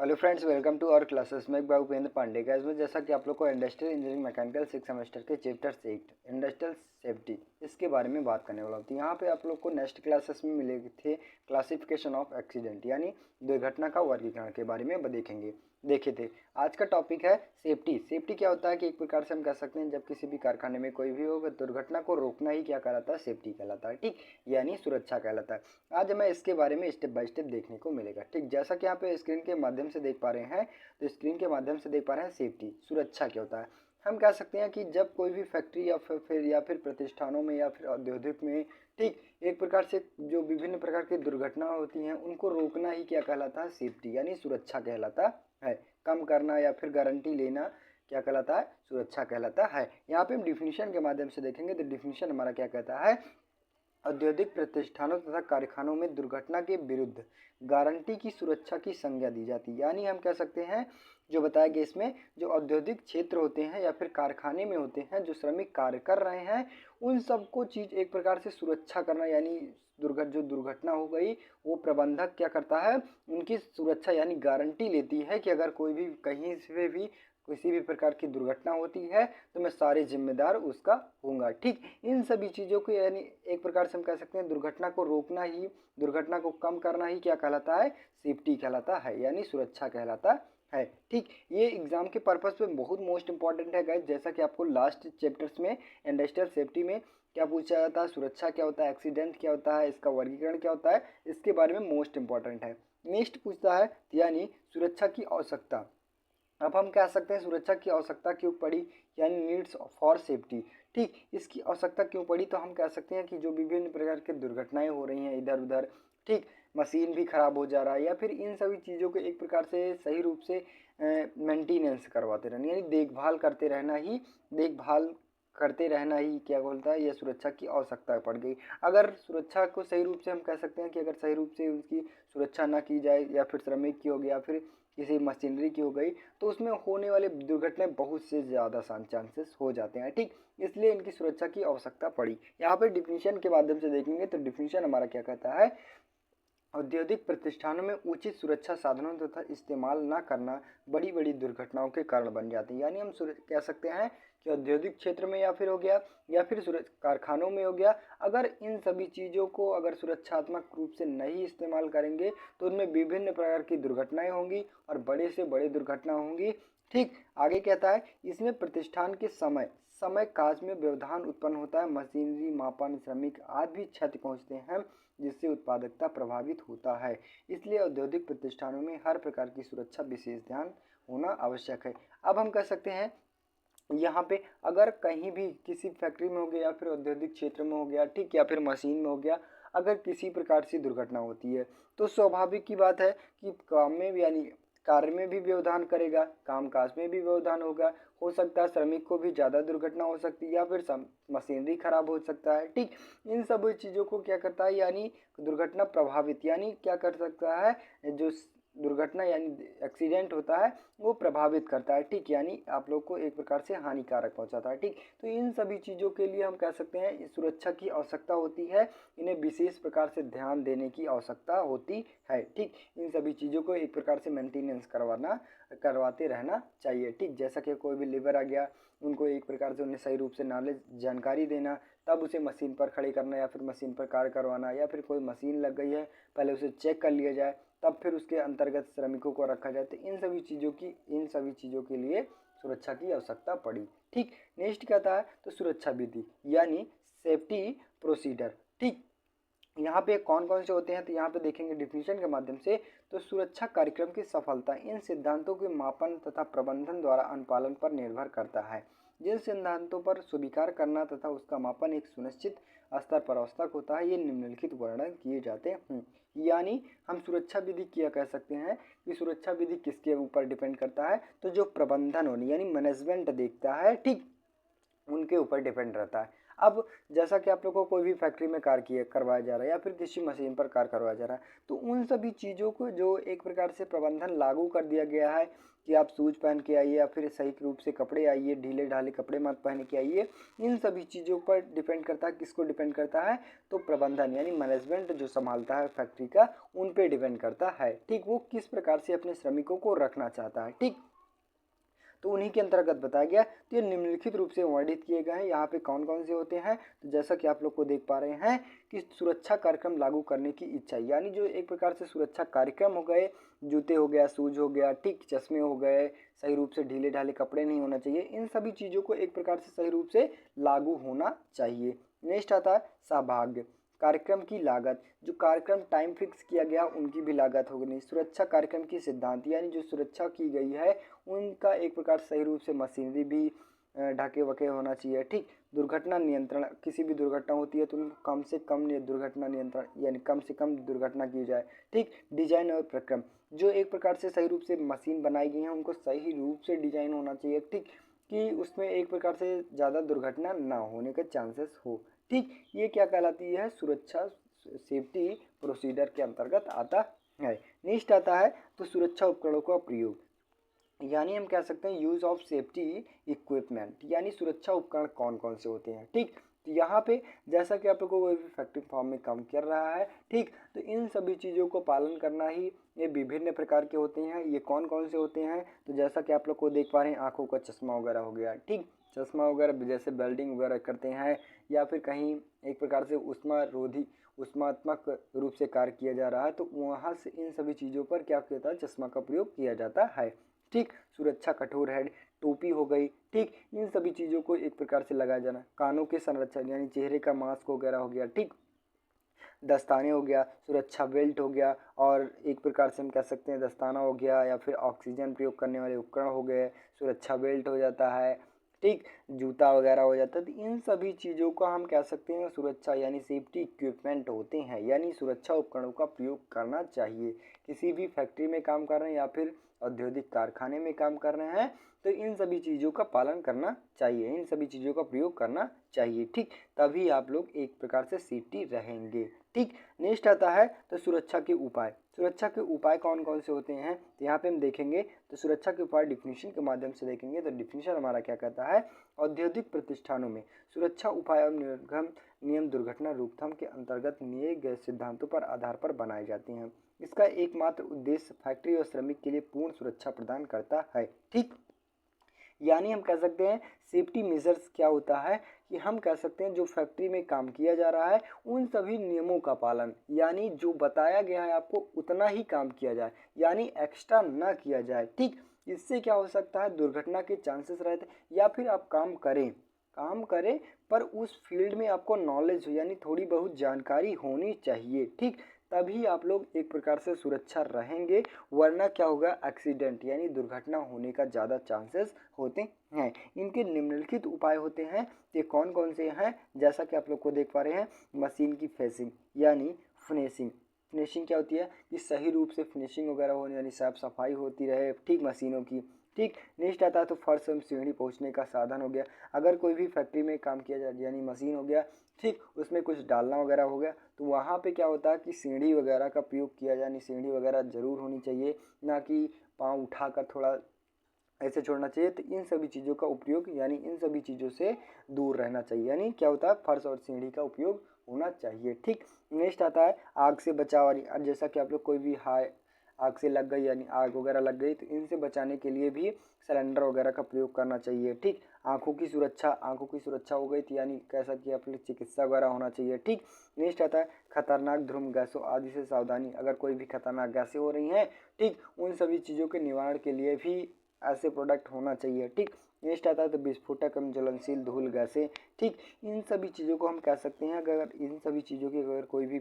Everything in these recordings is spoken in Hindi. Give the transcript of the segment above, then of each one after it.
Hello friends, welcome to our classes में उपेंद्र पांडे का। इसमें जैसा कि आप लोग को इंडस्ट्रियल इंजीनियरिंग मैकेनिकल 6 सेमेस्टर के चैप्टर 8 इंडस्ट्रियल सेफ्टी इसके बारे में बात करने वाला होती है। यहाँ पे आप लोग को नेक्स्ट क्लासेस में मिले थे क्लासिफिकेशन ऑफ एक्सीडेंट यानी दुर्घटना का वर्गीकरण के बारे में देखे थे। आज का टॉपिक है सेफ्टी। सेफ्टी क्या होता है कि एक प्रकार से हम कह सकते हैं जब किसी भी कारखाने में कोई भी हो दुर्घटना को रोकना ही क्या कहलाता है, सेफ्टी कहलाता है। ठीक, यानी सुरक्षा कहलाता है। आज हमें इसके बारे में स्टेप बाय स्टेप देखने को मिलेगा। ठीक, जैसा कि यहाँ पे स्क्रीन के माध्यम से देख पा रहे हैं, तो स्क्रीन के माध्यम से देख पा रहे हैं सेफ्टी, सुरक्षा क्या होता है। हम कह सकते हैं कि जब कोई भी फैक्ट्री या फिर प्रतिष्ठानों में या फिर औद्योगिक में, ठीक, एक प्रकार से जो विभिन्न प्रकार की दुर्घटना होती हैं उनको रोकना ही क्या कहलाता है, सेफ्टी यानी सुरक्षा कहलाता है। कम करना या फिर गारंटी लेना क्या कहलाता है, सुरक्षा कहलाता है। यहाँ पे हम डिफिनीशन के माध्यम से देखेंगे तो डिफिनीशन हमारा क्या कहता है, औद्योगिक प्रतिष्ठानों तथा कारखानों में दुर्घटना के विरुद्ध गारंटी की सुरक्षा की संज्ञा दी जाती है। यानी हम कह सकते हैं जो बताया गया इसमें जो औद्योगिक क्षेत्र होते हैं या फिर कारखाने में होते हैं, जो श्रमिक कार्य कर रहे हैं, उन सबको चीज़ एक प्रकार से सुरक्षा करना यानी जो दुर्घटना हो गई वो प्रबंधक क्या करता है, उनकी सुरक्षा यानी गारंटी लेती है कि अगर कोई भी कहीं से भी किसी भी प्रकार की दुर्घटना होती है तो मैं सारे जिम्मेदार उसका होऊंगा। ठीक, इन सभी चीज़ों को यानी एक प्रकार से हम कह सकते हैं दुर्घटना को रोकना ही, दुर्घटना को कम करना ही क्या कहलाता है, सेफ्टी कहलाता है यानी सुरक्षा कहलाता है। ठीक, ये एग्जाम के पर्पस में बहुत मोस्ट इंपॉर्टेंट है गाइस। जैसा कि आपको लास्ट चैप्टर्स में इंडस्ट्रियल सेफ्टी में क्या पूछा जाता है, सुरक्षा क्या होता है, एक्सीडेंट क्या होता है, इसका वर्गीकरण क्या होता है, इसके बारे में मोस्ट इंपॉर्टेंट है। नेक्स्ट पूछता है यानी सुरक्षा की आवश्यकता। अब हम कह सकते हैं सुरक्षा की आवश्यकता क्यों पड़ी, यानी नीड्स फॉर सेफ्टी। ठीक, इसकी आवश्यकता क्यों पड़ी, तो हम कह सकते हैं कि जो विभिन्न प्रकार की दुर्घटनाएं हो रही हैं इधर उधर, ठीक, मशीन भी खराब हो जा रहा है या फिर इन सभी चीज़ों को एक प्रकार से सही रूप से मेंटेनेंस करवाते रहना यानी देखभाल करते रहना ही क्या बोलता है, यह सुरक्षा की आवश्यकता पड़ गई। अगर सुरक्षा को सही रूप से हम कह सकते हैं कि अगर सही रूप से उसकी सुरक्षा ना की जाए या फिर श्रमिक की हो गया फिर किसी मशीनरी की हो गई तो उसमें होने वाले दुर्घटनाएं बहुत से ज़्यादा चांसेस हो जाते हैं। ठीक, इसलिए इनकी सुरक्षा की आवश्यकता पड़ी। यहाँ पे डिफिनीशन के माध्यम से देखेंगे तो डिफिनीशन हमारा क्या कहता है, औद्योगिक प्रतिष्ठानों में उचित सुरक्षा साधनों तथा इस्तेमाल न करना बड़ी बड़ी दुर्घटनाओं के कारण बन जाती है। यानी हम कह सकते हैं कि औद्योगिक क्षेत्र में या फिर हो गया या फिर कारखानों में हो गया, अगर इन सभी चीज़ों को अगर सुरक्षात्मक रूप से नहीं इस्तेमाल करेंगे तो उनमें विभिन्न प्रकार की दुर्घटनाएं होंगी और बड़े से बड़े दुर्घटना होंगी। ठीक, आगे कहता है इसमें प्रतिष्ठान के समय काज में व्यवधान उत्पन्न होता है, मशीनरी, मापन, श्रमिक आदि भी क्षति पहुंचते हैं जिससे उत्पादकता प्रभावित होता है। इसलिए औद्योगिक प्रतिष्ठानों में हर प्रकार की सुरक्षा विशेष ध्यान होना आवश्यक है। अब हम कह सकते हैं यहाँ पे अगर कहीं भी किसी फैक्ट्री में हो गया या फिर औद्योगिक क्षेत्र में हो गया, ठीक, या फिर मशीन में हो गया, अगर किसी प्रकार से दुर्घटना होती है तो स्वाभाविक की बात है कि काम में भी यानी कार्य में भी व्यवधान करेगा, कामकाज में भी व्यवधान होगा। हो सकता है श्रमिक को भी ज़्यादा दुर्घटना हो सकती है या फिर मशीनरी खराब हो सकता है। ठीक, इन सब चीज़ों को क्या करता है यानी दुर्घटना प्रभावित यानी क्या कर सकता है, जो दुर्घटना यानी एक्सीडेंट होता है वो प्रभावित करता है। ठीक, यानी आप लोग को एक प्रकार से हानिकारक पहुंचाता है। ठीक, तो इन सभी चीज़ों के लिए हम कह सकते हैं सुरक्षा की आवश्यकता होती है, इन्हें विशेष प्रकार से ध्यान देने की आवश्यकता होती है। ठीक, इन सभी चीज़ों को एक प्रकार से मेंटेनेंस करवाते रहना चाहिए। ठीक, जैसा कि कोई भी लेबर आ गया उनको एक प्रकार से उन्हें सही रूप से नॉलेज जानकारी देना, तब उसे मशीन पर खड़े करना या फिर मशीन पर कार्य करवाना, या फिर कोई मशीन लग गई है पहले उसे चेक कर लिया जाए तब फिर उसके अंतर्गत श्रमिकों को रखा जाए। तो इन सभी चीज़ों के लिए सुरक्षा की आवश्यकता पड़ी। ठीक, नेक्स्ट कहता है तो सुरक्षा विधि यानी सेफ्टी प्रोसीजर। ठीक, यहाँ पे कौन कौन से होते हैं तो यहाँ पे देखेंगे डिफिनीशन के माध्यम से। तो सुरक्षा कार्यक्रम की सफलता इन सिद्धांतों के मापन तथा प्रबंधन द्वारा अनुपालन पर निर्भर करता है। जिन सिद्धांतों पर स्वीकार करना तथा उसका मापन एक सुनिश्चित स्तर पर आवश्यक होता है, ये निम्नलिखित वर्णन किए जाते हैं। यानी हम सुरक्षा विधि क्या कह सकते हैं कि सुरक्षा विधि किसके ऊपर डिपेंड करता है, तो जो प्रबंधन होने यानी मैनेजमेंट देखता है, ठीक, उनके ऊपर डिपेंड रहता है। अब जैसा कि आप लोग को कोई भी फैक्ट्री में कार्य करवाया जा रहा है या फिर किसी मशीन पर कार्य करवाया जा रहा है, तो उन सभी चीज़ों को जो एक प्रकार से प्रबंधन लागू कर दिया गया है कि आप शूज पहन के आइए या फिर सही रूप से कपड़े आइए, ढीले ढाले कपड़े मत पहन के आइए, इन सभी चीज़ों पर डिपेंड करता है। किसको डिपेंड करता है? तो प्रबंधन यानी मैनेजमेंट जो संभालता है फैक्ट्री का, उन पे डिपेंड करता है। ठीक, वो किस प्रकार से अपने श्रमिकों को रखना चाहता है। ठीक, तो उन्हीं के अंतर्गत बताया गया। तो ये निम्नलिखित रूप से वर्णित किए गए हैं। यहाँ पे कौन कौन से होते हैं, तो जैसा कि आप लोग को देख पा रहे हैं कि सुरक्षा कार्यक्रम लागू करने की इच्छा, यानी जो एक प्रकार से सुरक्षा कार्यक्रम हो गए, जूते हो गया, शूज हो गया, ठीक, चश्मे हो गए, सही रूप से ढीले ढाले कपड़े नहीं होना चाहिए, इन सभी चीज़ों को एक प्रकार से सही रूप से लागू होना चाहिए। नेक्स्ट आता है सहभाग्य। कार्यक्रम की लागत, जो कार्यक्रम टाइम फिक्स किया गया उनकी भी लागत होगी। सुरक्षा कार्यक्रम की सिद्धांत, यानी जो सुरक्षा की गई है उनका एक प्रकार सही रूप से मशीनरी भी ढके वके होना चाहिए। ठीक, दुर्घटना नियंत्रण, किसी भी दुर्घटना होती है तो कम से कम दुर्घटना नियंत्रण यानी कम से कम दुर्घटना की जाए। ठीक, डिजाइन और प्रक्रम, जो एक प्रकार से सही रूप से मशीन बनाई गई है उनको सही रूप से डिजाइन होना चाहिए। ठीक, कि उसमें एक प्रकार से ज़्यादा दुर्घटना ना होने के चांसेस हो। ठीक, ये क्या कहलाती है? सुरक्षा सेफ्टी प्रोसीजर के अंतर्गत आता है। नेक्स्ट आता है तो सुरक्षा उपकरणों का प्रयोग, यानी हम कह सकते हैं यूज ऑफ सेफ्टी इक्विपमेंट, यानी सुरक्षा उपकरण कौन कौन से होते हैं। ठीक, तो यहाँ पे जैसा कि आप लोग को फैक्ट्री फॉर्म में काम कर रहा है, ठीक, तो इन सभी चीज़ों को पालन करना ही, ये विभिन्न प्रकार के होते हैं। ये कौन कौन से होते हैं, तो जैसा कि आप लोग को देख पा रहे हैं, आंखों का चश्मा वगैरह हो गया। ठीक, चश्मा वगैरह जैसे वेल्डिंग वगैरह करते हैं या फिर कहीं एक प्रकार से उष्मात्मक रूप से कार्य किया जा रहा है, तो वहाँ से इन सभी चीज़ों पर क्या होता है? चश्मा का प्रयोग किया जाता है। ठीक, सुरक्षा कठोर हेड, टोपी हो गई। ठीक, इन सभी चीज़ों को एक प्रकार से लगाया जाना। कानों के संरक्षण यानी चेहरे का मास्क वगैरह हो गया। ठीक, दस्ताने हो गया, सुरक्षा बेल्ट हो गया, और एक प्रकार से हम कह सकते हैं दस्ताना हो गया या फिर ऑक्सीजन प्रयोग करने वाले उपकरण हो गए, सुरक्षा बेल्ट हो जाता है। ठीक, जूता वगैरह हो जाता है। तो इन सभी चीज़ों को हम कह सकते हैं सुरक्षा यानी सेफ्टी इक्विपमेंट होते हैं, यानी सुरक्षा उपकरणों का प्रयोग करना चाहिए। किसी भी फैक्ट्री में काम कर रहे हैं या फिर औद्योगिक कारखाने में काम कर रहे हैं तो इन सभी चीज़ों का पालन करना चाहिए, इन सभी चीज़ों का प्रयोग करना चाहिए। ठीक, तभी आप लोग एक प्रकार से सेफ्टी रहेंगे। ठीक, नेक्स्ट आता है तो सुरक्षा के उपाय। सुरक्षा के उपाय कौन कौन से होते हैं, तो यहाँ पे हम देखेंगे तो सुरक्षा के उपाय डिफिनीशन के माध्यम से देखेंगे। तो डिफिनीशन हमारा क्या कहता है? औद्योगिक प्रतिष्ठानों में सुरक्षा उपाय और निर्गम नियम दुर्घटना रोकथाम के अंतर्गत दिए गए सिद्धांतों पर आधार पर बनाए जाते हैं। इसका एकमात्र उद्देश्य फैक्ट्री और श्रमिक के लिए पूर्ण सुरक्षा प्रदान करता है। ठीक, यानी हम कह सकते हैं सेफ्टी मेजर्स क्या होता है कि हम कह सकते हैं जो फैक्ट्री में काम किया जा रहा है उन सभी नियमों का पालन, यानी जो बताया गया है आपको उतना ही काम किया जाए, यानी एक्स्ट्रा ना किया जाए। ठीक, इससे क्या हो सकता है? दुर्घटना के चांसेस रहते हैं। या फिर आप काम करें पर उस फील्ड में आपको नॉलेज हो, यानी थोड़ी बहुत जानकारी होनी चाहिए। ठीक, तभी आप लोग एक प्रकार से सुरक्षा रहेंगे, वरना क्या होगा? एक्सीडेंट यानी दुर्घटना होने का ज़्यादा चांसेस होते हैं। इनके निम्नलिखित उपाय होते हैं, ये कौन कौन से हैं? जैसा कि आप लोग को देख पा रहे हैं, मशीन की फेसिंग यानी फिनिशिंग। फिनिशिंग क्या होती है कि सही रूप से फिनिशिंग वगैरह हो, यानी साफ सफाई होती रहे। ठीक, मशीनों की। ठीक, नेक्स्ट आता है तो फर्श एवं सीढ़ी पहुंचने का साधन हो गया। अगर कोई भी फैक्ट्री में काम किया जाए यानी मशीन हो गया, ठीक, उसमें कुछ डालना वगैरह हो गया, तो वहाँ पे क्या होता है कि सीढ़ी वगैरह का प्रयोग किया जाए, यानी सीढ़ी वगैरह ज़रूर होनी चाहिए, ना कि पाँव उठाकर थोड़ा ऐसे छोड़ना चाहिए। तो इन सभी चीज़ों का उपयोग यानी इन सभी चीज़ों से दूर रहना चाहिए, यानी क्या होता है? फर्श और सीढ़ी का उपयोग होना चाहिए। ठीक, नेक्स्ट आता है आग से बचाव वाली। जैसा कि आप लोग कोई भी आग से लग गई यानी आग वगैरह लग गई, तो इनसे बचाने के लिए भी सिलेंडर वगैरह का प्रयोग करना चाहिए। ठीक, आंखों की सुरक्षा हो गई थी, यानी कैसा कि आप लोग चिकित्सा वगैरह होना चाहिए। ठीक, नेक्स्ट आता है खतरनाक धूम गैसों आदि से सावधानी। अगर कोई भी खतरनाक गैसें हो रही हैं, ठीक, उन सभी चीज़ों के निवारण के लिए भी ऐसे प्रोडक्ट होना चाहिए। ठीक, नेक्स्ट आता है तो विस्फोटक एवं ज्वलनशील धूल गैसें। ठीक, इन सभी चीज़ों को हम कह सकते हैं अगर इन सभी चीज़ों की अगर कोई भी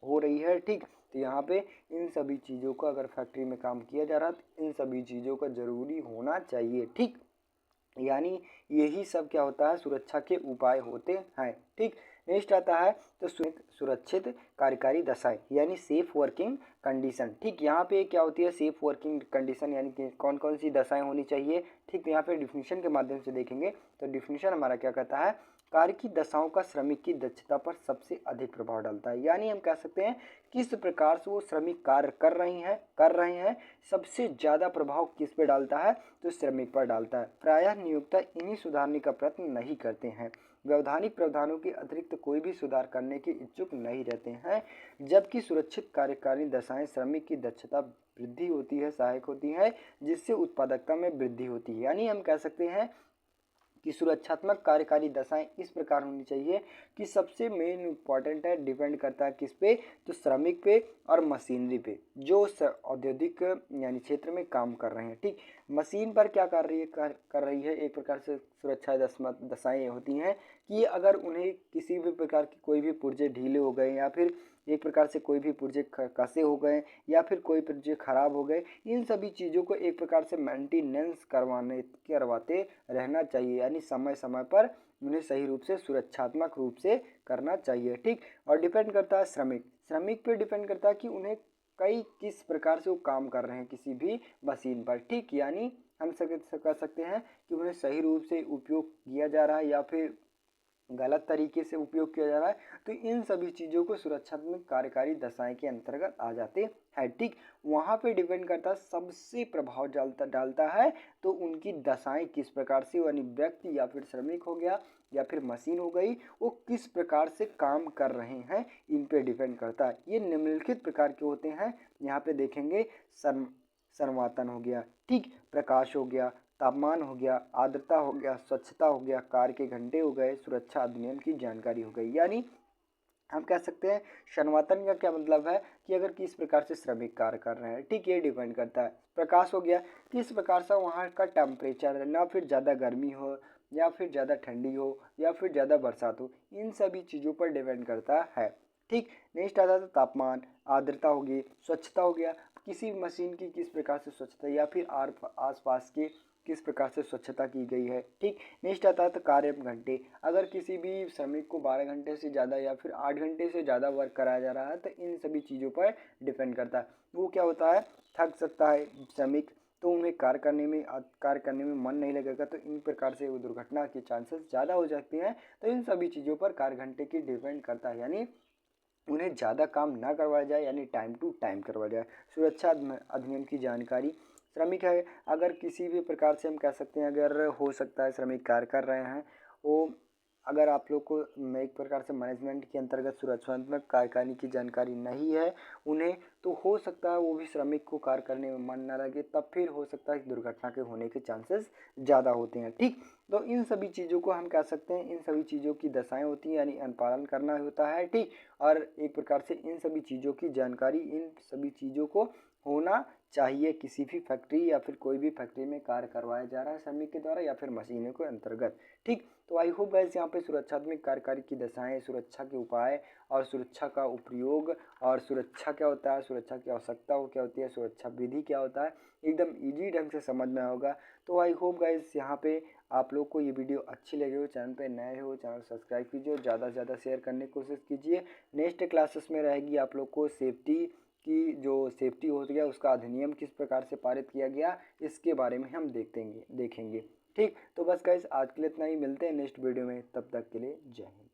हो रही है, ठीक, तो यहाँ पे इन सभी चीज़ों को अगर फैक्ट्री में काम किया जा रहा है तो इन सभी चीज़ों का ज़रूरी होना चाहिए। ठीक, यानी यही सब क्या होता है? सुरक्षा के उपाय होते हैं। ठीक, नेक्स्ट आता है तो सुरक्षित कार्यकारी दशाएं यानी सेफ वर्किंग कंडीशन। ठीक, यहाँ पे क्या होती है? सेफ वर्किंग कंडीशन यानी कि कौन कौन सी दशाएं होनी चाहिए। ठीक, यहाँ पे डिफिनीशन के माध्यम से देखेंगे तो डिफिनीशन हमारा क्या कहता है कार्य की दशाओं का श्रमिक की दक्षता पर सबसे अधिक प्रभाव डालता है। यानी हम कह सकते हैं किस प्रकार से वो श्रमिक कार्य कर रहे हैं सबसे ज़्यादा प्रभाव किस पे डालता है, तो श्रमिक पर डालता है। प्रायः नियोक्ता इन्हीं सुधारने का प्रयत्न नहीं करते हैं, वैधानिक प्रावधानों के अतिरिक्त कोई भी सुधार करने के इच्छुक नहीं रहते हैं, जबकि सुरक्षित कार्यकारिणी दशाएं श्रमिक की दक्षता वृद्धि होती है, सहायक होती है, जिससे उत्पादकता में वृद्धि होती है। यानी हम कह सकते हैं कि सुरक्षात्मक कार्यकारी दशाएं इस प्रकार होनी चाहिए कि सबसे मेन इम्पॉर्टेंट है, डिपेंड करता है किस पे, तो श्रमिक पे और मशीनरी पे जो औद्योगिक यानी क्षेत्र में काम कर रहे हैं। ठीक, मशीन पर क्या कर रही है कर रही है एक प्रकार से सुरक्षा दशाएं होती हैं कि अगर उन्हें किसी भी प्रकार की कोई भी पुर्जे ढीले हो गए या फिर एक प्रकार से कोई भी पुर्जे कसे हो गए या फिर कोई पुर्जे खराब हो गए, इन सभी चीज़ों को एक प्रकार से मेंटेनेंस करवाते रहना चाहिए। यानी समय समय पर उन्हें सही रूप से सुरक्षात्मक रूप से करना चाहिए। ठीक, और डिपेंड करता है श्रमिक पे डिपेंड करता है कि उन्हें कई किस प्रकार से वो काम कर रहे हैं किसी भी मशीन पर। ठीक, यानी हम कह सकते हैं कि उन्हें सही रूप से उपयोग किया जा रहा है या फिर गलत तरीके से उपयोग किया जा रहा है, तो इन सभी चीज़ों को सुरक्षात्मक कार्यकारी दशाएं के अंतर्गत आ जाते हैं। ठीक, वहाँ पे डिपेंड करता है सबसे प्रभाव डालता है तो उनकी दशाएं किस प्रकार से, यानी व्यक्ति या फिर श्रमिक हो गया या फिर मशीन हो गई, वो किस प्रकार से काम कर रहे हैं, इन पे डिपेंड करता है। ये निम्नलिखित प्रकार के होते हैं, यहाँ पे देखेंगे संवातन हो गया, ठीक, प्रकाश हो गया, तापमान हो गया, आर्द्रता हो गया, स्वच्छता हो गया, कार्य के घंटे हो गए, सुरक्षा अधिनियम की जानकारी हो गई। यानी हम कह सकते हैं संवातन का क्या मतलब है कि अगर किस प्रकार से श्रमिक कार्य कर रहे हैं। ठीक, ये डिपेंड करता है। प्रकाश हो गया, किस प्रकार से वहाँ का टेम्परेचर है, ना फिर ज़्यादा गर्मी हो या फिर ज़्यादा ठंडी हो या फिर ज़्यादा बरसात हो, इन सभी चीज़ों पर डिपेंड करता है। ठीक, नेक्स्ट आता है तापमान, आर्द्रता होगी, स्वच्छता हो गया, किसी मशीन की किस प्रकार से स्वच्छता या फिर आसपास के किस प्रकार से स्वच्छता की गई है। ठीक, नेक्स्ट आता है तो कार्य घंटे, अगर किसी भी श्रमिक को 12 घंटे से ज़्यादा या फिर 8 घंटे से ज़्यादा वर्क कराया जा रहा है, तो इन सभी चीज़ों पर डिपेंड करता है। वो क्या होता है, थक सकता है श्रमिक, तो उन्हें कार्य करने में मन नहीं लगेगा, तो इन प्रकार से वो दुर्घटना के चांसेस ज़्यादा हो जाते हैं। तो इन सभी चीज़ों पर कार्य घंटे की डिपेंड करता है, यानी उन्हें ज़्यादा काम ना करवाया जाए, यानी टाइम टू टाइम करवाया जाए। सुरक्षा अधिनियम की जानकारी, श्रमिक है अगर किसी भी प्रकार से हम कह सकते हैं, अगर हो सकता है श्रमिक कार्य कर रहे हैं, वो अगर आप लोग को एक प्रकार से मैनेजमेंट के अंतर्गत सुरक्षात्मक कार्यकारिणी की जानकारी नहीं है उन्हें, तो हो सकता है वो भी श्रमिक को कार्य करने में मन ना लगे, तब फिर हो सकता है कि दुर्घटना के होने के चांसेस ज़्यादा होते हैं। ठीक, तो इन सभी चीज़ों को हम कह सकते हैं, इन सभी चीज़ों की दशाएं होती हैं, यानी अनुपालन करना होता है। ठीक, और एक प्रकार से इन सभी चीज़ों की जानकारी, इन सभी चीज़ों को होना चाहिए किसी भी फैक्ट्री या फिर कोई भी फैक्ट्री में कार्य करवाया जा रहा है श्रमिक के द्वारा या फिर मशीनों के अंतर्गत। ठीक, तो आई होप गाइस यहाँ पे सुरक्षात्मक कार्यकारी की दशाएं, सुरक्षा के उपाय और सुरक्षा का उपयोग और सुरक्षा क्या होता है, सुरक्षा की आवश्यकता क्या होती है, सुरक्षा विधि क्या होता है, एकदम इजी ढंग से समझ में होगा। तो आई होप गाइस यहाँ पे आप लोग को ये वीडियो अच्छी लगी हो, चैनल पे नए हो चैनल सब्सक्राइब कीजिए और ज़्यादा से ज़्यादा शेयर करने की कोशिश कीजिए। नेक्स्ट क्लासेस में रहेगी आप लोग को सेफ्टी की, जो सेफ्टी होती है उसका अधिनियम किस प्रकार से पारित किया गया, इसके बारे में हम देखेंगे। ठीक, तो बस गाइस आज के लिए इतना ही, मिलते हैं नेक्स्ट वीडियो में, तब तक के लिए जय हिंद।